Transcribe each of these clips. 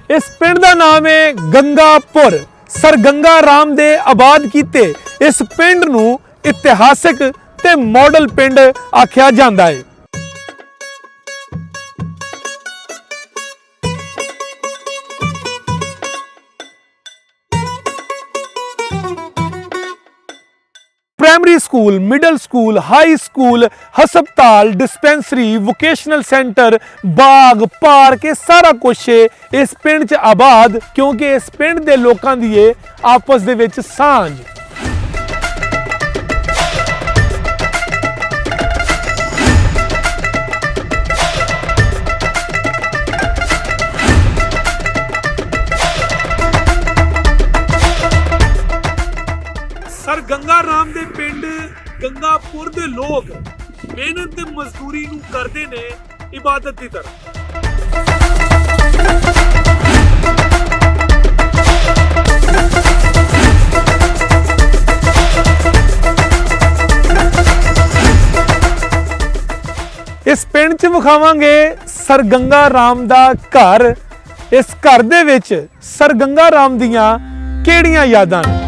इस पिंड का नाम है गंगापुर। सर गंगा राम दे आबाद कीते इस पिंड नूं इतिहासिक ते मॉडल पिंड आख्या जांदा है। Primary school, middle school, high school, हस्पताल, डिस्पेंसरी, वोकेशनल सेंटर, बाग, पार्क, सारा कुछ इस पिंड च आबाद, क्योंकि इस पिंड दे लोकां दी है आपस दे विच सांझ। सर गंगा राम दे पिंड गंगापुर दे लोग मेहनत ते मजदूरी नूं करदे ने इबादत दी तरह। इस पिंड च विखावांगे सर गंगा राम दा घर। इस घर दे विच सर गंगा राम दियां किहड़ियां यादां ने।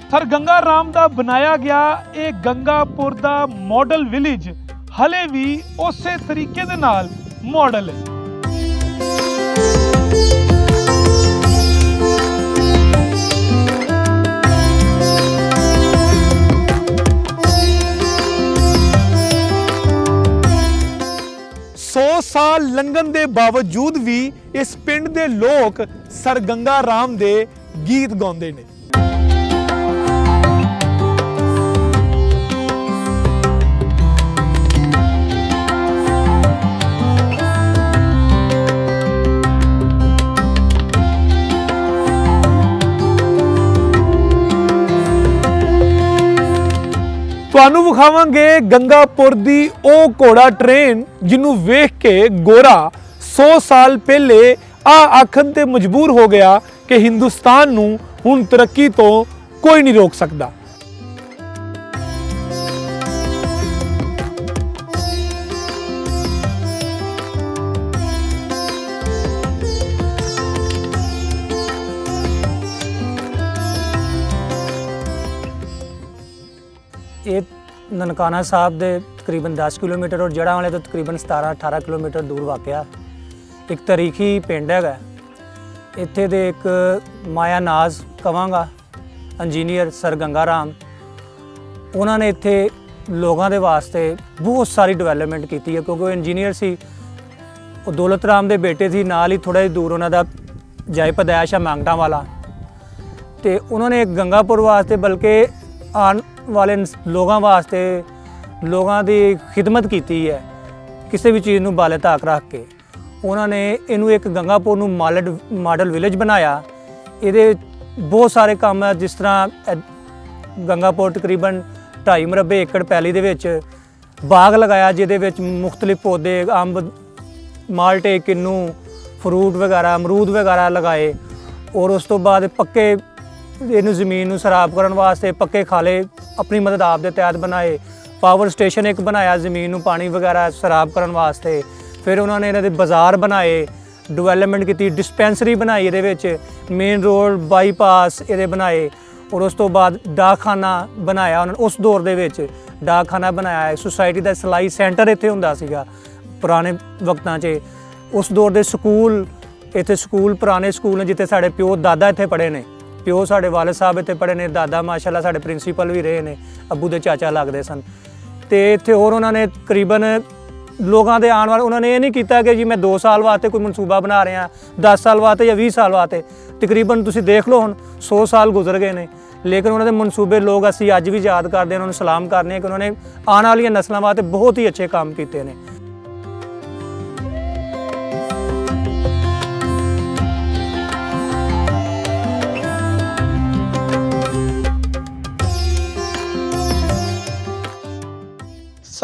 सर गंगा राम दा बनाया गया ये गंगापुर दा मॉडल विलेज हले भी उसे तरीके दे नाल मॉडल है। सौ साल लंघन दे बावजूद भी इस पिंड दे लोग सर गंगा राम दे गीत गाउंदे ने। ਤੁਹਾਨੂੰ ਵਿਖਾਵਾਂਗੇ ਗੰਗਾਪੁਰ ਦੀ ਉਹ ਘੋੜਾ ਟ੍ਰੇਨ ਜਿਹਨੂੰ ਵੇਖ ਕੇ ਗੋਰਾ 100 ਸਾਲ ਪਹਿਲੇ ਆਖਣ ਤੇ ਮਜਬੂਰ ਹੋ ਗਿਆ ਕਿ ਹਿੰਦੁਸਤਾਨ ਨੂੰ ਹੁਣ ਤਰੱਕੀ ਤੋਂ ਕੋਈ ਨਹੀਂ ਰੋਕ ਸਕਦਾ। ये ननकाना साहब दे तकरीबन 10 किलोमीटर और जड़ा वाले तो तकरीबन 17-18 किलोमीटर दूर वाक़या एक तारीखी पिंड है। इत्थे दे एक माया नाज कवांगा इंजीनियर सर गंगा राम, उन्होंने इत्थे लोगों के वास्ते बहुत सारी डिवेलपमेंट की है, क्योंकि वो इंजीनियर सी, वो दौलत राम दे बेटे सी, नाल ही थोड़ा दूर उन्हों का जाय पैदाइश है मांगटा वाला। तो उन्होंने एक गंगापुर वास्ते बल्कि आने वाले लोगों वास्ते लोगों की खिदमत की है, किसी भी चीज़ में बाले ताक रख के उन्होंने इनू एक गंगापुर नू मॉडल विलेज बनाया। ये बहुत सारे काम है, जिस तरह गंगापुर तकरीबन 2.5 मरबे एकड़ पैली दे विच बाग लगाया, जिहदे विच मुख्तलिफ पौधे अंब, माल्टे, किन्नू, फ्रूट वगैरह, अमरूद वगैरह लगाए। और उस तो बाद पक्के इनू ज़मीन नू सराब करने वास्ते पक्के खाले अपनी मदद आप दे तहत बनाए। पावर स्टेशन एक बनाया ज़मीन नू पानी वगैरह सराब करने वास्ते। फिर उन्होंने इन्हां दे बाज़ार बनाए, डिवेलपमेंट की, डिस्पेंसरी बनाई, ये मेन रोड बाईपास ये बनाए। और उस तो बाद डाकखाना बनाया उन्होंने, उस दौर दे विच डाकखाना बनाया। सोसाइटी का सिलाई सेंटर इत्थे हुंदा सीगा पुराने वक्तां च। उस दौर के स्कूल इत्थे स्कूल पुराने स्कूल ने, जिथे साढ़े प्यो दादा इत्थे पढ़े ने, प्यो साढ़े वालिद साहब इत्थे पढ़े ने, दादा माशाअल्लाह साढ़े प्रिंसीपल भी रहे ने, अब्बू दे चाचा लगते सन। तो इत्थे होर उन्होंने तकरीबन लोगों के आने वाले, उन्होंने ये नहीं किया कि जी मैं 2 साल वास्ते कोई मनसूबा बना रहे हैं, 10 साल वास्ते या 20 साल वास्ते। तकरीबन तुसीं देख लो हुण 100 साल गुजर गए ने, लेकिन उन्होंने मनसूबे लोग असीं अज भी याद करते हैं, उन्होंने सलाम करने हैं कि उन्होंने आने वाली नस्लों वास्ते बहुत ही अच्छे काम किए हैं।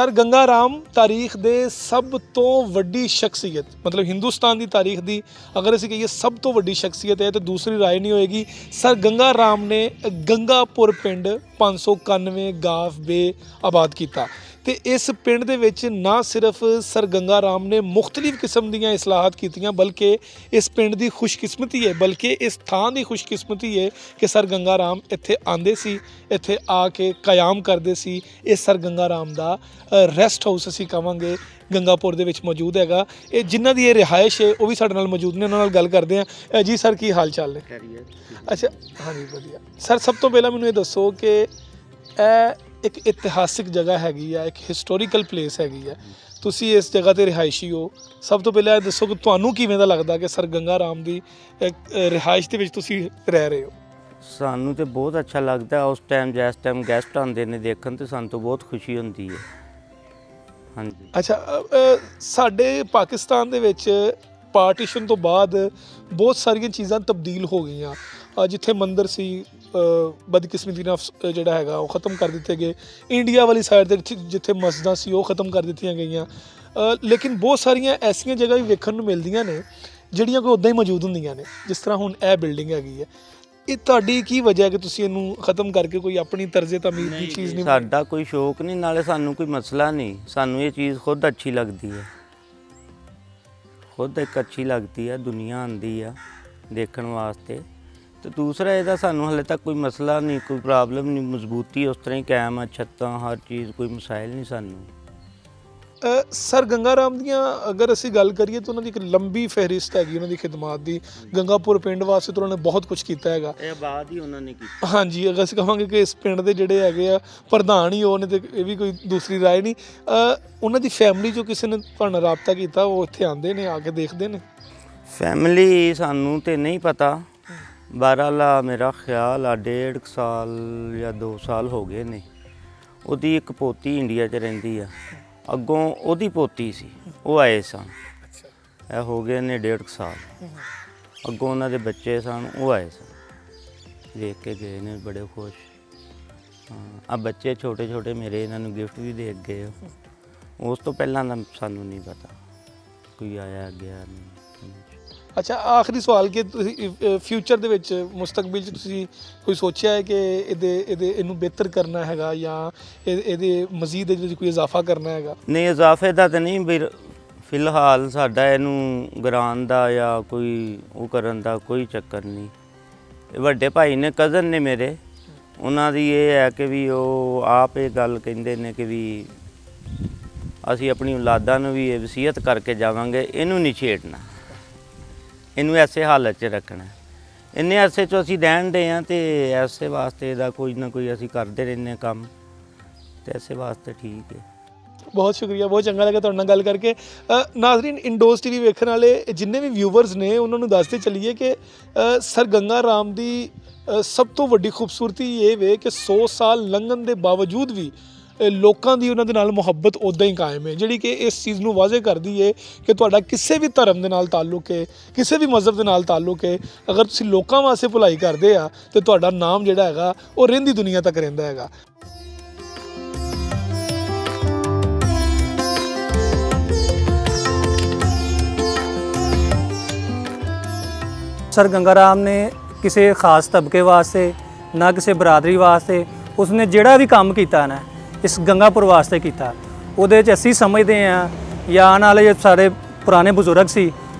ਸਰ ਗੰਗਾ ਰਾਮ ਤਾਰੀਖ ਦੇ ਸਭ ਤੋਂ ਵੱਡੀ ਸ਼ਖਸੀਅਤ, ਮਤਲਬ ਹਿੰਦੁਸਤਾਨ ਦੀ ਤਾਰੀਖ ਦੀ ਅਗਰ ਅਸੀਂ ਕਹੀਏ ਸਭ ਤੋਂ ਵੱਡੀ ਸ਼ਖਸੀਅਤ ਹੈ ਤਾਂ ਦੂਸਰੀ ਰਾਏ ਨਹੀਂ ਹੋਏਗੀ। ਸਰ ਗੰਗਾ ਰਾਮ ਨੇ ਗੰਗਾਪੁਰ ਪਿੰਡ 591 ਗਾਵ ਬੇ ਆਬਾਦ ਕੀਤਾ ਤੇ ਇਸ ਪਿੰਡ ਦੇ ਵਿੱਚ ਨਾ ਸਿਰਫ ਸਰ ਗੰਗਾ ਰਾਮ ਨੇ ਮੁxtਲਿਫ ਕਿਸਮ ਦੀਆਂ ਇਸਲਾਹਾਤ ਕੀਤੀਆਂ, ਬਲਕਿ ਇਸ ਪਿੰਡ ਦੀ ਖੁਸ਼ਕਿਸਮਤੀ ਹੈ, ਬਲਕਿ ਇਸ ਥਾਂ ਦੀ ਖੁਸ਼ਕਿਸਮਤੀ ਹੈ ਕਿ ਸਰ ਗੰਗਾ ਰਾਮ ਇੱਥੇ ਆਂਦੇ ਸੀ, ਇੱਥੇ ਆ ਕੇ ਕਿਆਮ ਕਰਦੇ ਸੀ। ਇਹ ਸਰ ਗੰਗਾ ਰਾਮ ਦਾ ਰੈਸਟ ਹਾਊਸ ਅਸੀਂ ਕਹਾਂਗੇ ਗੰਗਾਪੁਰ ਦੇ ਵਿੱਚ ਮੌਜੂਦ ਹੈਗਾ। ਇਹ ਜਿਨ੍ਹਾਂ ਦੀ ਇਹ ਰਿਹਾਇਸ਼ ਹੈ ਉਹ ਵੀ ਸਾਡੇ ਨਾਲ ਮੌਜੂਦ ਨੇ, ਉਹਨਾਂ ਨਾਲ ਗੱਲ ਕਰਦੇ ਹਾਂ। ਜੀ ਸਰ, ਕੀ ਹਾਲ ਚਾਲ ਨੇ? ਅੱਛਾ, ਹਾਂਜੀ ਵਧੀਆ। ਸਰ ਸਭ ਤੋਂ ਪਹਿਲਾਂ ਮੈਨੂੰ ਇਹ ਦੱਸੋ ਕਿ ਇਹ ਇੱਕ ਇਤਿਹਾਸਿਕ ਜਗ੍ਹਾ ਹੈਗੀ ਆ, ਇੱਕ ਹਿਸਟੋਰੀਕਲ ਪਲੇਸ ਹੈਗੀ ਆ, ਤੁਸੀਂ ਇਸ ਜਗ੍ਹਾ ਤੇ ਰਿਹਾਇਸ਼ੀ ਹੋ। ਸਭ ਤੋਂ ਪਹਿਲਾਂ ਇਹ ਦੱਸੋ ਕਿ ਤੁਹਾਨੂੰ ਕਿਵੇਂ ਦਾ ਲੱਗਦਾ ਕਿ ਸਰ ਗੰਗਾ ਰਾਮ ਦੀ ਰਿਹਾਇਸ਼ ਦੇ ਵਿੱਚ ਤੁਸੀਂ ਰਹਿ ਰਹੇ ਹੋ? ਸਾਨੂੰ ਤੇ ਬਹੁਤ ਅੱਛਾ ਲੱਗਦਾ। ਉਸ ਟਾਈਮ ਜਿਸ ਟਾਈਮ ਗੈਸਟ ਆਉਂਦੇ ਨੇ ਦੇਖਣ ਤੇ ਸਾਨੂੰ ਤਾਂ ਬਹੁਤ ਖੁਸ਼ੀ ਹੁੰਦੀ ਹੈ। ਹਾਂਜੀ। ਅੱਛਾ, ਸਾਡੇ ਪਾਕਿਸਤਾਨ ਦੇ ਵਿੱਚ ਪਾਰਟੀਸ਼ਨ ਤੋਂ ਬਾਅਦ ਬਹੁਤ ਸਾਰੀਆਂ ਚੀਜ਼ਾਂ ਤਬਦੀਲ ਹੋ ਗਈਆਂ। ਜਿੱਥੇ ਮੰਦਿਰ ਸੀ ਬਦਕਿਸਮਤੀ ਨਾਲ ਜਿਹੜਾ ਹੈਗਾ ਉਹ ख़त्म ਕਰ ਦਿੱਤੇ ਗਏ। ਇੰਡੀਆ ਵਾਲੀ ਸਾਈਡ ਦੇ ਜਿੱਥੇ ਮਸਜਿਦਾਂ ਸੀ ਉਹ ख़त्म ਕਰ ਦਿੱਤੀਆਂ ਗਈਆਂ। ਲੇਕਿਨ ਬਹੁਤ ਸਾਰੀਆਂ ਐਸੀਆਂ ਜਗ੍ਹਾ ਵੀ ਵੇਖਣ ਨੂੰ ਮਿਲਦੀਆਂ ਨੇ ਜਿਹੜੀਆਂ ਕੋਈ ਉੱਦਾਂ ਹੀ ਮੌਜੂਦ ਹੁੰਦੀਆਂ ਨੇ, ਜਿਸ ਤਰ੍ਹਾਂ ਹੁਣ ਇਹ ਬਿਲਡਿੰਗ ਹੈਗੀ ਹੈ। ਇਹ ਤੁਹਾਡੀ ਕੀ ਵਜ੍ਹਾ ਹੈ ਕਿ ਤੁਸੀਂ ਇਹਨੂੰ ਖ਼त्म ਕਰਕੇ ਕੋਈ ਆਪਣੀ ਤਰਜ਼ੇ ਤਮੀਰ ਦੀ ਚੀਜ਼ ਨਹੀਂ? ਸਾਡਾ ਕੋਈ ਸ਼ੌਕ ਨਹੀਂ, ਨਾਲੇ ਸਾਨੂੰ ਕੋਈ ਮਸਲਾ ਨਹੀਂ। ਸਾਨੂੰ ਇਹ ਚੀਜ਼ ਖੁਦ ਅੱਛੀ ਲੱਗਦੀ ਹੈ, ਖੁਦ ਇੱਕ ਅੱਛੀ ਲੱਗਦੀ ਹੈ। ਦੁਨੀਆ ਆਉਂਦੀ ਆ ਦੇਖਣ ਵਾਸਤੇ। ਤੇ ਦੂਸਰਾ ਇਹਦਾ ਸਾਨੂੰ ਹਾਲੇ ਤੱਕ ਕੋਈ ਮਸਲਾ ਨਹੀਂ, ਕੋਈ ਪ੍ਰੋਬਲਮ ਨਹੀਂ। ਮਜ਼ਬੂਤੀ ਉਸ ਤਰ੍ਹਾਂ ਹੀ ਕਾਇਮ ਆ, ਛੱਤਾਂ ਹਰ ਚੀਜ਼, ਕੋਈ ਮਸਾਇਲ ਨਹੀਂ ਸਾਨੂੰ। ਸਰ ਗੰਗਾ ਰਾਮ ਦੀਆਂ ਅਗਰ ਅਸੀਂ ਗੱਲ ਕਰੀਏ ਤਾਂ ਉਹਨਾਂ ਦੀ ਇੱਕ ਲੰਬੀ ਫਹਿਰਿਸਤ ਹੈਗੀ ਉਹਨਾਂ ਦੀ ਖਿਦਮਾਤ ਦੀ। ਗੰਗਾਪੁਰ ਪਿੰਡ ਵਾਸਤੇ ਤਾਂ ਉਹਨਾਂ ਨੇ ਬਹੁਤ ਕੁਝ ਕੀਤਾ ਹੈਗਾ। ਇਹ ਆਬਾਦ ਹੀ ਉਹਨਾਂ ਨੇ ਕੀਤੀ। ਹਾਂਜੀ, ਅਗਰ ਅਸੀਂ ਕਹਾਂਗੇ ਕਿ ਇਸ ਪਿੰਡ ਦੇ ਜਿਹੜੇ ਹੈਗੇ ਆ ਪ੍ਰਧਾਨ ਹੀ ਉਹ ਨੇ, ਤੇ ਇਹ ਵੀ ਕੋਈ ਦੂਸਰੀ ਰਾਏ ਨਹੀਂ। ਉਹਨਾਂ ਦੀ ਫੈਮਿਲੀ 'ਚੋਂ ਕਿਸੇ ਨੇ ਤੁਹਾਡੇ ਨਾਲ ਰਾਬਤਾ ਕੀਤਾ? ਉਹ ਇੱਥੇ ਆਉਂਦੇ ਨੇ, ਆ ਕੇ ਦੇਖਦੇ ਨੇ? ਫੈਮਿਲੀ ਸਾਨੂੰ ਤੇ ਨਹੀਂ ਪਤਾ। ਬਾਰਾਲਾ ਮੇਰਾ ਖਿਆਲ ਆ 1.5 ਸਾਲ ਜਾਂ 2 ਸਾਲ ਹੋ ਗਏ ਨੇ। ਉਹਦੀ ਇੱਕ ਪੋਤੀ ਇੰਡੀਆ 'ਚ ਰਹਿੰਦੀ ਆ, ਅੱਗੋਂ ਉਹਦੀ ਪੋਤੀ ਸੀ, ਉਹ ਆਏ ਸਨ। ਇਹ ਹੋ ਗਏ ਨੇ 1.5 ਸਾਲ। ਅੱਗੋਂ ਉਹਨਾਂ ਦੇ ਬੱਚੇ ਸਨ, ਉਹ ਆਏ ਸਨ, ਦੇਖ ਕੇ ਗਏ ਨੇ, ਬੜੇ ਖੁਸ਼। ਆ ਬੱਚੇ ਛੋਟੇ ਛੋਟੇ ਮੇਰੇ ਇਹਨਾਂ ਨੂੰ ਗਿਫਟ ਵੀ ਦੇ ਗਏ। ਉਸ ਤੋਂ ਪਹਿਲਾਂ ਦਾ ਸਾਨੂੰ ਨਹੀਂ ਪਤਾ ਕੋਈ ਆਇਆ ਗਿਆ ਨਹੀਂ। ਅੱਛਾ, ਆਖਰੀ ਸਵਾਲ ਕਿ ਤੁਸੀਂ ਫਿਊਚਰ ਦੇ ਵਿੱਚ ਮੁਸਤਕਬਲ 'ਚ ਤੁਸੀਂ ਕੋਈ ਸੋਚਿਆ ਹੈ ਕਿ ਇਹਨੂੰ ਬਿਹਤਰ ਕਰਨਾ ਹੈਗਾ ਜਾਂ ਇਹਦੇ ਮਜ਼ੀਦ ਇਹਦੇ 'ਚ ਕੋਈ ਇਜ਼ਾਫਾ ਕਰਨਾ ਹੈਗਾ? ਨਹੀਂ, ਇਜ਼ਾਫੇ ਦਾ ਤਾਂ ਨਹੀਂ ਵੀ ਫਿਲਹਾਲ ਸਾਡਾ ਇਹਨੂੰ ਗਰਾਨ ਦਾ ਜਾਂ ਕੋਈ ਉਹ ਕਰਨ ਦਾ ਕੋਈ ਚੱਕਰ ਨਹੀਂ। ਵੱਡੇ ਭਾਈ ਨੇ, ਕਜ਼ਨ ਨੇ ਮੇਰੇ, ਉਹਨਾਂ ਦੀ ਇਹ ਹੈ ਕਿ ਵੀ ਉਹ ਆਪ ਇਹ ਗੱਲ ਕਹਿੰਦੇ ਨੇ ਕਿ ਵੀ ਅਸੀਂ ਆਪਣੀ ਔਲਾਦਾਂ ਨੂੰ ਵੀ ਇਹ ਵਸੀਅਤ ਕਰਕੇ ਜਾਵਾਂਗੇ, ਇਹਨੂੰ ਨਹੀਂ ਛੇੜਨਾ, ਇਹਨੂੰ ਐਸੇ ਹਾਲਤ 'ਚ ਰੱਖਣਾ। ਇੰਨੇ ਅਰਸੇ 'ਚ ਅਸੀਂ ਰਹਿਣ ਦੇ ਹਾਂ ਅਤੇ ਐਸੇ ਵਾਸਤੇ ਇਹਦਾ ਕੋਈ ਨਾ ਕੋਈ ਅਸੀਂ ਕਰਦੇ ਰਹਿੰਦੇ ਕੰਮ, ਅਤੇ ਐਸੇ ਵਾਸਤੇ ਠੀਕ ਹੈ। ਬਹੁਤ ਸ਼ੁਕਰੀਆ, ਬਹੁਤ ਚੰਗਾ ਲੱਗਾ ਤੁਹਾਡੇ ਨਾਲ ਗੱਲ ਕਰਕੇ। ਨਾਜ਼ਰੀਨ, ਇੰਡੋਜ਼ TV ਵੇਖਣ ਵਾਲੇ ਜਿੰਨੇ ਵੀ ਵਿਊਵਰਸ ਨੇ ਉਹਨਾਂ ਨੂੰ ਦੱਸਦੇ ਚੱਲੀਏ ਕਿ ਸਰ ਗੰਗਾ ਰਾਮ ਦੀ ਸਭ ਤੋਂ ਵੱਡੀ ਖੂਬਸੂਰਤੀ ਇਹ ਵੇ ਕਿ 100 ਸਾਲ ਲੰਘਣ ਦੇ ਬਾਵਜੂਦ ਵੀ ਲੋਕਾਂ ਦੀ ਉਹਨਾਂ ਦੇ ਨਾਲ ਮੁਹੱਬਤ ਉੱਦਾਂ ਹੀ ਕਾਇਮ ਹੈ, ਜਿਹੜੀ ਕਿ ਇਸ ਚੀਜ਼ ਨੂੰ ਵਾਜ਼ੇ ਕਰਦੀ ਹੈ ਕਿ ਤੁਹਾਡਾ ਕਿਸੇ ਵੀ ਧਰਮ ਦੇ ਨਾਲ ਤਾਲੁਕ ਹੈ, ਕਿਸੇ ਵੀ ਮਜ਼ਹਬ ਦੇ ਨਾਲ ਤਾਲੁਕ ਹੈ, ਅਗਰ ਤੁਸੀਂ ਲੋਕਾਂ ਵਾਸਤੇ ਭਲਾਈ ਕਰਦੇ ਆ ਤਾਂ ਤੁਹਾਡਾ ਨਾਮ ਜਿਹੜਾ ਹੈਗਾ ਉਹ ਰਹਿੰਦੀ ਦੁਨੀਆ ਤੱਕ ਰਹਿੰਦਾ ਹੈਗਾ। सर गंगा राम ने किसी खास तबके वास्ते ना किसी बरादरी वास्ते उसने जिहड़ा भी काम किया ना इस गंगापुर वास्ते किया। ਉਹਦੇ 'ਚ ਅਸੀਂ ਸਮਝਦੇ ਹਾਂ ਜਾਂ ਆਉਣ ਵਾਲੇ ਸਾਰੇ ਪੁਰਾਣੇ ਬਜ਼ੁਰਗ ਸੀ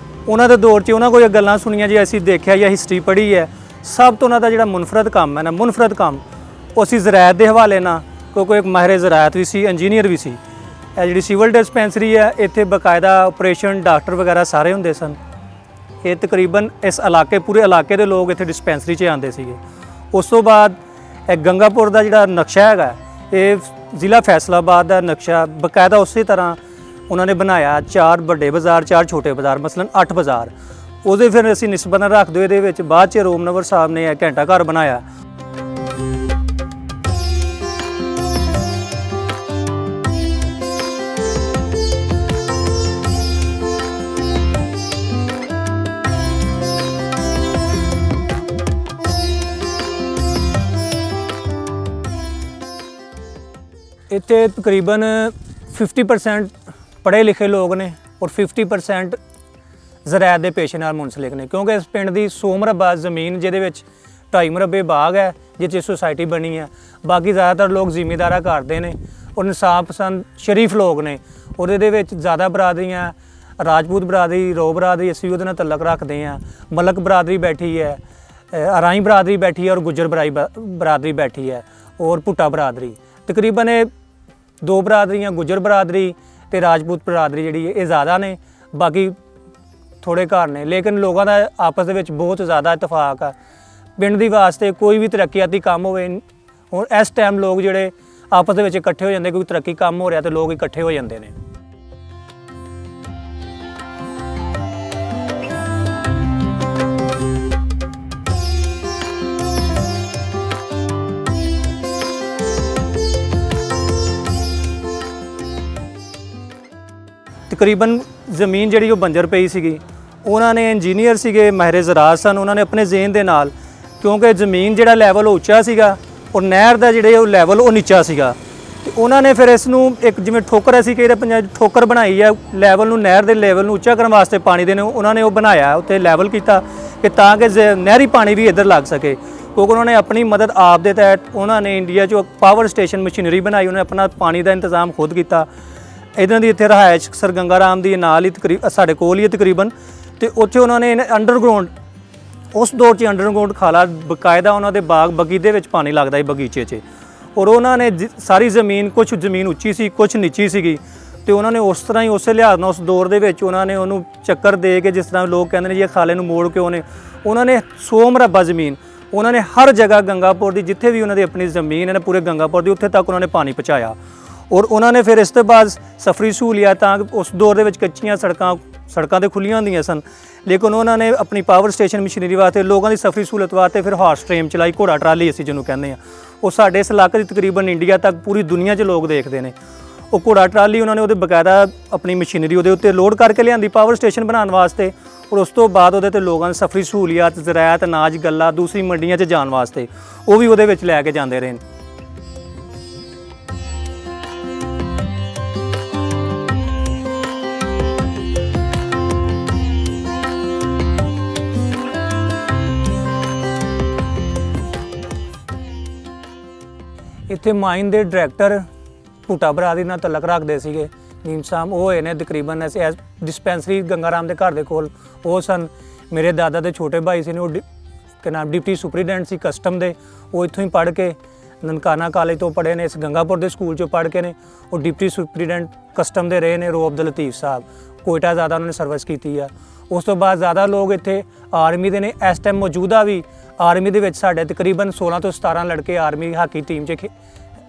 ਉਹਨਾਂ ਦੇ ਦੌਰ 'ਚ ਉਹਨਾਂ ਕੋਲ ਗੱਲਾਂ ਸੁਣੀਆਂ ਜੀ, ਅਸੀਂ ਦੇਖਿਆ ਜਾਂ ਹਿਸਟਰੀ ਪੜ੍ਹੀ ਹੈ, ਸਭ ਤੋਂ ਉਹਨਾਂ ਦਾ ਜਿਹੜਾ ਮੁਨਫਰਦ ਕੰਮ ਹੈ ਨਾ, ਮੁਨਫਰਦ ਕੰਮ ਉਹ ਅਸੀਂ ਜ਼ਰਾਇਤ ਦੇ ਹਵਾਲੇ ਨਾਲ, ਕਿਉਂਕਿ ਇੱਕ ਮਾਹਿਰ ਜ਼ਰਾਇਤ ਵੀ ਸੀ, ਇੰਜੀਨੀਅਰ ਵੀ ਸੀ। ਇਹ ਜਿਹੜੀ ਸਿਵਲ ਡਿਸਪੈਂਸਰੀ ਹੈ ਇੱਥੇ ਬਾਕਾਇਦਾ ਆਪਰੇਸ਼ਨ ਡਾਕਟਰ ਵਗੈਰਾ ਸਾਰੇ ਹੁੰਦੇ ਸਨ। ਇਹ ਤਕਰੀਬਨ ਇਸ ਇਲਾਕੇ, ਪੂਰੇ ਇਲਾਕੇ ਦੇ ਲੋਕ ਇੱਥੇ ਡਿਸਪੈਂਸਰੀ 'ਚ ਆਉਂਦੇ ਸੀਗੇ। ਉਸ ਤੋਂ ਬਾਅਦ ਇਹ ਗੰਗਾਪੁਰ ਦਾ ਜਿਹੜਾ ਨਕਸ਼ਾ ਹੈਗਾ ਇਹ ਜ਼ਿਲ੍ਹਾ ਫੈਸਲਾਬਾਦ ਦਾ ਨਕਸ਼ਾ ਬਾਕਾਇਦਾ ਉਸੇ ਤਰ੍ਹਾਂ ਉਹਨਾਂ ਨੇ ਬਣਾਇਆ। 4 ਵੱਡੇ ਬਾਜ਼ਾਰ, 4 ਛੋਟੇ ਬਾਜ਼ਾਰ, ਮਸਲਨ 8 ਬਾਜ਼ਾਰ। ਉਹਦੇ ਫਿਰ ਅਸੀਂ ਨਿਸਬਤਨ ਰੱਖਦੇ ਹੋਏ ਇਹਦੇ ਵਿੱਚ ਬਾਅਦ 'ਚ ਰੋਮਨਗਰ ਸਾਹਿਬ ਨੇ ਇਹ ਘੰਟਾ ਘਰ ਬਣਾਇਆ। ਇੱਥੇ ਤਕਰੀਬਨ 50% ਪੜ੍ਹੇ ਲਿਖੇ ਲੋਕ ਨੇ ਔਰ 50% ਜ਼ਰਾਇਤ ਦੇ ਪੇਸ਼ੇ ਨਾਲ ਮੁੰਸਲਿਕ ਨੇ, ਕਿਉਂਕਿ ਇਸ ਪਿੰਡ ਦੀ 100 ਮਰਬਾ ਜ਼ਮੀਨ ਜਿਹਦੇ ਵਿੱਚ 2.5 ਮਰਬੇ ਬਾਗ ਹੈ, ਜਿਸ 'ਚ ਸੁਸਾਇਟੀ ਬਣੀ ਹੈ। ਬਾਕੀ ਜ਼ਿਆਦਾਤਰ ਲੋਕ ਜ਼ਿਮੀਂਦਾਰਾ ਕਰਦੇ ਨੇ ਔਰ ਇਨਸਾਫ ਪਸੰਦ ਸ਼ਰੀਫ ਲੋਕ ਨੇ। ਔਰ ਇਹਦੇ ਵਿੱਚ ਜ਼ਿਆਦਾ ਬਰਾਦਰੀਆਂ ਰਾਜਪੂਤ ਬਰਾਦਰੀ, ਰੋ ਬਰਾਦਰੀ, ਅਸੀਂ ਉਹਦੇ ਨਾਲ ਤਲਕ ਰੱਖਦੇ ਹਾਂ। ਮਲਕ ਬਰਾਦਰੀ ਬੈਠੀ ਹੈ, ਅਰਾਈ ਬਰਾਦਰੀ ਬੈਠੀ ਹੈ ਔਰ ਗੁੱਜਰ ਬਰਾਦਰੀ ਬੈਠੀ ਹੈ ਔਰ ਭੁੱਟਾ ਬਰਾਦਰੀ। ਤਕਰੀਬਨ ਇਹ 2 ਬਰਾਦਰੀਆਂ ਗੁੱਜਰ ਬਰਾਦਰੀ ਤੇ ਰਾਜਪੂਤ ਬਰਾਦਰੀ ਜਿਹੜੀ ਹੈ ਇਹ ਜ਼ਿਆਦਾ ਨੇ, ਬਾਕੀ ਥੋੜੇ ਘਰ ਨੇ। ਲੇਕਿਨ ਲੋਕਾਂ ਦਾ ਆਪਸ ਦੇ ਵਿੱਚ ਬਹੁਤ ਜ਼ਿਆਦਾ ਇਤਫਾਕ ਆ। ਪਿੰਡ ਦੀ ਵਾਸਤੇ ਕੋਈ ਵੀ ਤਰੱਕੀਆਤੀ ਕੰਮ ਹੋਵੇ, ਹੁਣ ਇਸ ਟਾਈਮ ਲੋਕ ਜਿਹੜੇ ਆਪਸ ਦੇ ਵਿੱਚ ਇਕੱਠੇ ਹੋ ਜਾਂਦੇ, ਕੋਈ ਤਰੱਕੀ ਕੰਮ ਹੋ ਰਿਹਾ ਤੇ ਲੋਕ ਇਕੱਠੇ ਹੋ ਜਾਂਦੇ ਨੇ। ਤਕਰੀਬਨ ਜ਼ਮੀਨ ਜਿਹੜੀ ਉਹ ਬੰਜਰ ਪਈ ਸੀਗੀ, ਉਹਨਾਂ ਨੇ ਇੰਜੀਨੀਅਰ ਸੀਗੇ, ਮਾਹਿਰ ਜ਼ਰਾਅਤ ਸਨ, ਉਹਨਾਂ ਨੇ ਆਪਣੇ ਜ਼ੇਨ ਦੇ ਨਾਲ, ਕਿਉਂਕਿ ਜ਼ਮੀਨ ਜਿਹੜਾ ਲੈਵਲ ਉੱਚਾ ਸੀਗਾ ਔਰ ਨਹਿਰ ਦਾ ਜਿਹੜੇ ਉਹ ਲੈਵਲ ਉਹ ਨੀਚਾ ਸੀਗਾ, ਤੇ ਉਹਨਾਂ ਨੇ ਫਿਰ ਇਸ ਨੂੰ ਇੱਕ ਜਿਵੇਂ ਠੋਕਰ ਅਸੀਂ ਕਹਿੰਦੇ ਪੰਜਾਬ ਠੋਕਰ ਬਣਾਈ ਹੈ ਲੈਵਲ ਨੂੰ, ਨਹਿਰ ਦੇ ਲੈਵਲ ਨੂੰ ਉੱਚਾ ਕਰਨ ਵਾਸਤੇ ਪਾਣੀ ਦੇ ਨੇ ਉਹਨਾਂ ਨੇ ਉਹ ਬਣਾਇਆ, ਉੱਥੇ ਲੈਵਲ ਕੀਤਾ ਕਿ ਤਾਂ ਕਿ ਨਹਿਰੀ ਪਾਣੀ ਵੀ ਇੱਧਰ ਲੱਗ ਸਕੇ। ਕਿਉਂਕਿ ਉਹਨਾਂ ਨੇ ਆਪਣੀ ਮਦਦ ਆਪ ਦੇ ਤਹਿਤ ਉਹਨਾਂ ਨੇ ਇੰਡੀਆ 'ਚ ਪਾਵਰ ਸਟੇਸ਼ਨ ਮਸ਼ੀਨਰੀ ਬਣਾਈ, ਉਹਨਾਂ ਨੇ ਆਪਣਾ ਪਾਣੀ ਦਾ ਇੰਤਜ਼ਾਮ ਖੁਦ ਕੀਤਾ। ਇਹਨਾਂ ਦੀ ਇੱਥੇ ਰਿਹਾਇਸ਼ ਸਰ ਗੰਗਾ ਰਾਮ ਦੀ ਨਾਲ ਹੀ ਸਾਡੇ ਕੋਲ ਹੀ ਤਕਰੀਬਨ, ਤੇ ਉੱਥੇ ਉਹਨਾਂ ਨੇ ਅੰਡਰਗਰਾਊਂਡ ਉਸ ਦੌਰ 'ਚ ਅੰਡਰਗਰਾਊਂਡ ਖਾਲਾ ਬਕਾਇਦਾ ਉਹਨਾਂ ਦੇ ਬਾਗ ਬਗੀਚੇ ਵਿੱਚ ਪਾਣੀ ਲੱਗਦਾ ਸੀ ਬਗੀਚੇ 'ਚ, ਔਰ ਉਹਨਾਂ ਨੇ ਸਾਰੀ ਜ਼ਮੀਨ, ਕੁਛ ਜ਼ਮੀਨ ਉੱਚੀ ਸੀ ਕੁਛ ਨੀਚੀ ਸੀਗੀ, ਤੇ ਉਹਨਾਂ ਨੇ ਉਸ ਤਰ੍ਹਾਂ ਹੀ ਉਸੇ ਲਿਹਾਜ਼ ਨਾਲ ਉਸ ਦੌਰ ਦੇ ਵਿੱਚ ਉਹਨਾਂ ਨੇ ਉਹਨੂੰ ਚੱਕਰ ਦੇ ਕੇ, ਜਿਸ ਤਰ੍ਹਾਂ ਲੋਕ ਕਹਿੰਦੇ ਨੇ ਜੀ ਇਹ ਖਾਲੇ ਨੂੰ ਮੋੜ ਕੇ ਉਹਨਾਂ ਨੇ 100 ਮਰਬਾ ਜ਼ਮੀਨ ਉਹਨਾਂ ਨੇ ਹਰ ਜਗ੍ਹਾ ਗੰਗਾਪੁਰ ਦੀ ਜਿੱਥੇ ਵੀ ਉਹਨਾਂ ਦੀ ਆਪਣੀ ਜ਼ਮੀਨ ਹੈ ਪੂਰੇ ਗੰਗਾਪੁਰ ਦੀ ਉੱਥੇ ਤੱਕ ਉਹਨਾਂ ਨੇ ਪਾਣੀ ਪਹੁੰਚਾਇਆ। ਔਰ ਉਹਨਾਂ ਨੇ ਫਿਰ ਇਸ ਤੋਂ ਬਾਅਦ ਸਫਰੀ ਸਹੂਲੀਅਤ, ਤਾਂ ਉਸ ਦੌਰ ਦੇ ਵਿੱਚ ਕੱਚੀਆਂ ਸੜਕਾਂ ਤੇ ਖੁੱਲੀਆਂ ਹੁੰਦੀਆਂ ਸਨ, ਲੇਕਿਨ ਉਹਨਾਂ ਨੇ ਆਪਣੀ ਪਾਵਰ ਸਟੇਸ਼ਨ ਮਸ਼ੀਨਰੀ ਵਾਸਤੇ ਲੋਕਾਂ ਦੀ ਸਫਰੀ ਸਹੂਲਤ ਵਾਸਤੇ ਫਿਰ ਹਾਰਸ ਟ੍ਰੇਨ ਚਲਾਈ, ਘੋੜਾ ਟਰਾਲੀ ਅਸੀਂ ਜਿਹਨੂੰ ਕਹਿੰਦੇ ਹਾਂ। ਉਹ ਸਾਡੇ ਇਸ ਇਲਾਕੇ ਦੀ ਤਕਰੀਬਨ ਇੰਡੀਆ ਤੱਕ ਪੂਰੀ ਦੁਨੀਆ 'ਚ ਲੋਕ ਦੇਖਦੇ ਨੇ। ਉਹ ਘੋੜਾ ਟਰਾਲੀ ਉਹਨਾਂ ਨੇ ਉਹਦੇ ਬਕਾਇਦਾ ਆਪਣੀ ਮਸ਼ੀਨਰੀ ਉਹਦੇ ਉੱਤੇ ਲੋਡ ਕਰਕੇ ਲਿਆਂਦੀ ਪਾਵਰ ਸਟੇਸ਼ਨ ਬਣਾਉਣ ਵਾਸਤੇ, ਔਰ ਉਸ ਤੋਂ ਬਾਅਦ ਉਹਦੇ ਤੇ ਲੋਕਾਂ ਦੀ ਸਫਰੀ ਸਹੂਲੀਅਤ, ਜ਼ਰਾਇਤ, ਅਨਾਜ, ਗੱਲਾ ਦੂਸਰੀ ਮੰਡੀਆਂ 'ਚ ਜਾਣ ਵਾਸਤੇ ਉਹ ਵੀ ਉਹਦੇ ਵਿੱਚ ਲੈ ਕੇ ਜਾਂਦੇ ਰਹੇ। ਇੱਥੇ ਮਾਈਨ ਦੇ ਡਾਇਰੈਕਟਰ ਭੁੱਟਾ ਬਰਾਦਰੀ ਨਾਲ ਤਲਕ ਰੱਖਦੇ ਸੀਗੇ ਨੀਮ ਸਾਹਿਬ, ਉਹ ਹੋਏ ਨੇ ਤਕਰੀਬਨ ਡਿਸਪੈਂਸਰੀ ਗੰਗਾ ਰਾਮ ਦੇ ਘਰ ਦੇ ਕੋਲ ਉਹ ਸਨ। ਮੇਰੇ ਦਾਦਾ ਦੇ ਛੋਟੇ ਭਾਈ ਸੀ ਨੇ, ਉਹ ਡਿਪਟੀ ਸੁਪਰੀਡੈਂਟ ਸੀ ਕਸਟਮ ਦੇ, ਉਹ ਇੱਥੋਂ ਹੀ ਪੜ੍ਹ ਕੇ ਨਨਕਾਣਾ ਕਾਲਜ ਤੋਂ ਪੜ੍ਹੇ ਨੇ, ਇਸ ਗੰਗਾਪੁਰ ਦੇ ਸਕੂਲ 'ਚੋਂ ਪੜ੍ਹ ਕੇ ਨੇ ਉਹ ਡਿਪਟੀ ਸੁਪਰੀਡੈਂਟ ਕਸਟਮ ਦੇ ਰਹੇ ਨੇ। ਰੋ ਅਬਦੁਲ ਲਤੀਫ ਸਾਹਿਬ ਕੋਇਟਾ ਜ਼ਿਆਦਾ ਉਹਨਾਂ ਨੇ ਸਰਵਿਸ ਕੀਤੀ ਆ। ਉਸ ਤੋਂ ਬਾਅਦ ਜ਼ਿਆਦਾ ਲੋਕ ਇੱਥੇ ਆਰਮੀ ਦੇ ਨੇ। ਇਸ ਟਾਈਮ ਮੌਜੂਦਾ ਵੀ ਆਰਮੀ ਦੇ ਵਿੱਚ ਸਾਡੇ ਤਕਰੀਬਨ 16 ਤੋਂ 17 ਲੜਕੇ ਆਰਮੀ ਹਾਕੀ ਟੀਮ 'ਚ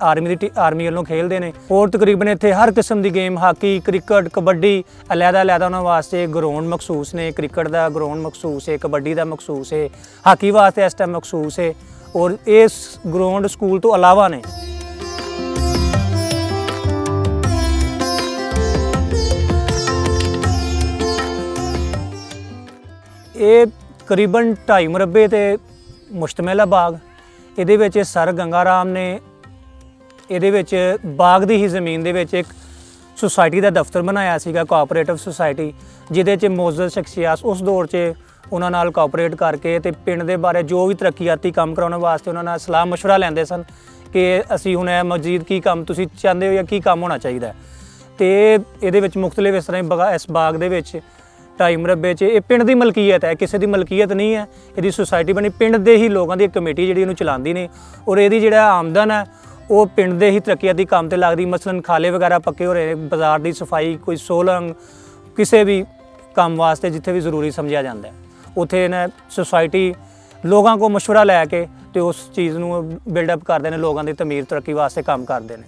ਆਰਮੀ ਵੱਲੋਂ ਖੇਡਦੇ ਨੇ। ਹੋਰ ਤਕਰੀਬਨ ਇੱਥੇ ਹਰ ਕਿਸਮ ਦੀ ਗੇਮ, ਹਾਕੀ, ਕ੍ਰਿਕਟ, ਕਬੱਡੀ, ਅਲੱਗ ਉਹਨਾਂ ਵਾਸਤੇ ਗਰਾਊਂਡ ਮਖਸੂਸ ਨੇ। ਕ੍ਰਿਕਟ ਦਾ ਗਰਾਊਂਡ ਮਖਸੂਸ ਹੈ, ਕਬੱਡੀ ਦਾ ਮਖਸੂਸ ਹੈ, ਹਾਕੀ ਵਾਸਤੇ ਇਸ ਟਾਈਮ ਮਖਸੂਸ ਹੈ, ਔਰ ਇਸ ਗਰਾਊਂਡ ਸਕੂਲ ਤੋਂ ਇਲਾਵਾ ਨੇ। ਇਹ ਕਰੀਬਨ 2.5 ਮਰਬੇ ਤੇ ਮੁਸ਼ਤਮਿਲ ਹੈ ਬਾਗ। ਇਹਦੇ ਵਿੱਚ ਸਰ ਗੰਗਾ ਰਾਮ ਨੇ ਇਹਦੇ ਵਿੱਚ ਬਾਗ ਦੀ ਹੀ ਜ਼ਮੀਨ ਦੇ ਵਿੱਚ ਇੱਕ ਸੁਸਾਇਟੀ ਦਾ ਦਫ਼ਤਰ ਬਣਾਇਆ ਸੀਗਾ, ਕੋਆਪਰੇਟਿਵ ਸੁਸਾਇਟੀ, ਜਿਹਦੇ 'ਚ ਮੌਜੂਦ ਸ਼ਖਸੀਅਤ ਉਸ ਦੌਰ 'ਚ ਉਹਨਾਂ ਨਾਲ ਕੋਆਪਰੇਟ ਕਰਕੇ ਤੇ ਪਿੰਡ ਦੇ ਬਾਰੇ ਜੋ ਵੀ ਤਰੱਕੀਆਤੀ ਕੰਮ ਕਰਾਉਣ ਵਾਸਤੇ ਉਹਨਾਂ ਨਾਲ ਸਲਾਹ ਮਸ਼ਵਰਾ ਲੈਂਦੇ ਸਨ ਕਿ ਅਸੀਂ ਹੁਣ ਇਹ ਮਜ਼ੀਦ ਕੀ ਕੰਮ ਤੁਸੀਂ ਚਾਹੁੰਦੇ ਹੋ ਜਾਂ ਕੀ ਕੰਮ ਹੋਣਾ ਚਾਹੀਦਾ। ਤੇ ਇਹਦੇ ਵਿੱਚ ਮੁਖਤਲਿਫ ਇਸ ਤਰ੍ਹਾਂ ਇਸ ਬਾਗ ਦੇ ਵਿੱਚ 2.5 ਮਰਬੇ 'ਚ ਇਹ ਪਿੰਡ ਦੀ ਮਲਕੀਅਤ ਹੈ, ਕਿਸੇ ਦੀ ਮਲਕੀਅਤ ਨਹੀਂ ਹੈ। ਇਹਦੀ ਸੁਸਾਇਟੀ ਬਣੀ, ਪਿੰਡ ਦੇ ਹੀ ਲੋਕਾਂ ਦੀ ਇੱਕ ਕਮੇਟੀ ਜਿਹੜੀ ਇਹਨੂੰ ਚਲਾਉਂਦੀ ਨੇ, ਔਰ ਇਹਦੀ ਜਿਹੜਾ ਆਮਦਨ ਹੈ ਉਹ ਪਿੰਡ ਦੇ ਹੀ ਤਰੱਕੀਆਤੀ ਕੰਮ ਤੇ ਲੱਗਦੀ। ਮਸਲਨ ਖਾਲੇ ਵਗੈਰਾ ਪੱਕੇ ਹੋ ਰਹੇ ਨੇ, ਬਾਜ਼ਾਰ ਦੀ ਸਫਾਈ, ਕੋਈ ਸੋਲੰਗ, ਕਿਸੇ ਵੀ ਕੰਮ ਵਾਸਤੇ ਜਿੱਥੇ ਵੀ ਜ਼ਰੂਰੀ ਸਮਝਿਆ ਜਾਂਦਾ ਹੈ ਉੱਥੇ ਇਹਨਾਂ ਸੁਸਾਇਟੀ ਲੋਕਾਂ ਕੋਲ ਮਸ਼ਵਰਾ ਲੈ ਕੇ ਤੇ ਉਸ ਚੀਜ਼ ਨੂੰ ਬਿਲਡਅਪ ਕਰਦੇ ਨੇ, ਲੋਕਾਂ ਦੀ ਤਮੀਰ ਤਰੱਕੀ ਵਾਸਤੇ ਕੰਮ ਕਰਦੇ ਨੇ।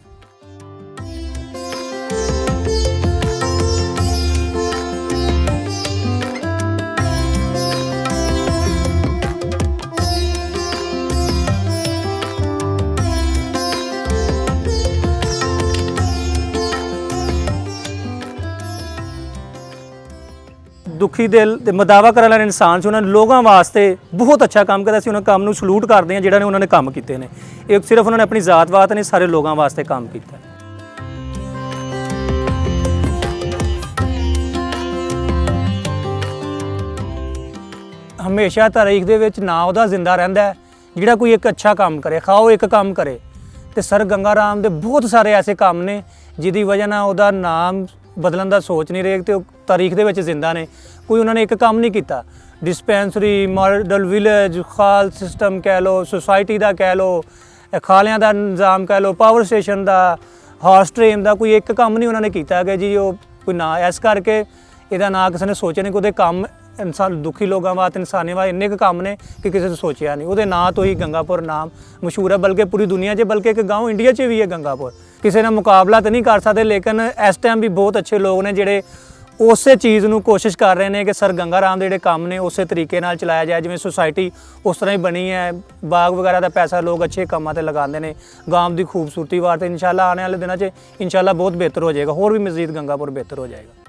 ਦੁਖੀ ਦਿਲ ਤੇ ਮਦਾਵਾ ਕਰਨ ਵਾਲੇ ਇਨਸਾਨ ਸੀ, ਉਹਨਾਂ ਨੇ ਲੋਕਾਂ ਵਾਸਤੇ ਬਹੁਤ ਅੱਛਾ ਕੰਮ ਕੀਤਾ ਸੀ। ਉਹਨਾਂ ਕੰਮ ਨੂੰ ਸਲੂਟ ਕਰਦੇ ਹਾਂ ਜਿਹੜਾ ਨੇ ਉਹਨਾਂ ਨੇ ਕੰਮ ਕੀਤੇ ਨੇ। ਇਹ ਸਿਰਫ ਉਹਨਾਂ ਨੇ ਆਪਣੀ ਜ਼ਾਤ ਵਾਸਤੇ ਨਹੀਂ, ਸਾਰੇ ਲੋਕਾਂ ਵਾਸਤੇ ਕੰਮ ਕੀਤਾ। ਹਮੇਸ਼ਾ ਤਾਰੀਖ ਦੇ ਵਿੱਚ ਨਾਂ ਉਹਦਾ ਜ਼ਿੰਦਾ ਰਹਿੰਦਾ ਹੈ ਜਿਹੜਾ ਕੋਈ ਇੱਕ ਅੱਛਾ ਕੰਮ ਕਰੇ, ਖਾਓ ਇੱਕ ਕੰਮ ਕਰੇ। ਤੇ ਸਰ ਗੰਗਾ ਰਾਮ ਦੇ ਬਹੁਤ ਸਾਰੇ ਐਸੇ ਕੰਮ ਨੇ ਜਿਹਦੀ ਵਜ੍ਹਾ ਨਾਲ ਉਹਦਾ ਨਾਮ ਬਦਲਣ ਦਾ ਸੋਚ ਨਹੀਂ ਰਹੇ ਤੇ ਉਹ ਤਾਰੀਖ ਦੇ ਵਿੱਚ ਜ਼ਿੰਦਾ ਨੇ। ਕੋਈ ਉਹਨਾਂ ਨੇ ਇੱਕ ਕੰਮ ਨਹੀਂ ਕੀਤਾ। ਡਿਸਪੈਂਸਰੀ, ਮਾਡਲ ਵਿਲੇਜ, ਖਾਲ ਸਿਸਟਮ ਕਹਿ ਲਓ, ਸੁਸਾਇਟੀ ਦਾ ਕਹਿ ਲਓ, ਖਾਲਿਆਂ ਦਾ ਨਿਜ਼ਾਮ ਕਹਿ ਲਓ, ਪਾਵਰ ਸਟੇਸ਼ਨ ਦਾ, ਹਾਰਸ ਟ੍ਰੇਨ ਦਾ, ਕੋਈ ਇੱਕ ਕੰਮ ਨਹੀਂ ਉਹਨਾਂ ਨੇ ਕੀਤਾ ਕਿ ਜੀ ਉਹ ਕੋਈ ਨਾ। ਇਸ ਕਰਕੇ ਇਹਦਾ ਨਾਂ ਕਿਸੇ ਨੇ ਸੋਚਿਆ ਨਹੀਂ ਕਿ ਉਹਦੇ ਕੰਮ ਇਨਸਾਨ ਦੁਖੀ ਲੋਕਾਂ ਵਾਸਤੇ, ਇਨਸਾਨੀਆਂ ਵਾਸਤੇ ਇੰਨੇ ਕੁ ਕੰਮ ਨੇ ਕਿ ਕਿਸੇ ਨੇ ਸੋਚਿਆ ਨਹੀਂ। ਉਹਦੇ ਨਾਂ ਤੋਂ ਹੀ ਗੰਗਾਪੁਰ ਨਾਮ ਮਸ਼ਹੂਰ ਹੈ, ਬਲਕਿ ਪੂਰੀ ਦੁਨੀਆ 'ਚ, ਬਲਕਿ ਇੱਕ ਗਾঁव ਇੰਡੀਆ 'ਚ ਵੀ ਹੈ ਗੰਗਾਪੁਰ। ਕਿਸੇ ਨਾਲ ਮੁਕਾਬਲਾ ਤਾਂ ਨਹੀਂ ਕਰ ਸਕਦੇ, ਲੇਕਿਨ ਇਸ ਟਾਈਮ ਵੀ ਬਹੁਤ ਅੱਛੇ ਲੋਕ ਨੇ ਜਿਹੜੇ ਉਸੇ ਚੀਜ਼ ਨੂੰ ਕੋਸ਼ਿਸ਼ ਕਰ ਰਹੇ ਨੇ ਕਿ ਸਰ ਗੰਗਾ ਰਾਮ ਦੇ ਜਿਹੜੇ ਕੰਮ ਨੇ ਉਸੇ ਤਰੀਕੇ ਨਾਲ ਚਲਾਇਆ ਜਾਏ। ਜਿਵੇਂ ਸੁਸਾਇਟੀ ਉਸ ਤਰ੍ਹਾਂ ਹੀ ਬਣੀ ਹੈ, ਬਾਗ ਵਗੈਰਾ ਦਾ ਪੈਸਾ ਲੋਕ ਅੱਛੇ ਕੰਮਾਂ ਤੇ ਲਗਾਉਂਦੇ ਨੇ। ਗਾਂਵ ਦੀ ਖੂਬਸੂਰਤੀ ਵਾਸਤੇ ਇਨਸ਼ਾਅੱਲਾ ਆਉਣ ਵਾਲੇ ਦਿਨਾਂ 'ਚ ਇਨਸ਼ਾਅੱਲਾ ਬਹੁਤ ਬਿਹਤਰ ਹੋ ਜਾਏਗਾ, ਹੋਰ ਵੀ ਮਜ਼ੀਦ ਗੰਗਾਪੁਰ ਬਿਹਤਰ ਹੋ ਜਾਏਗਾ।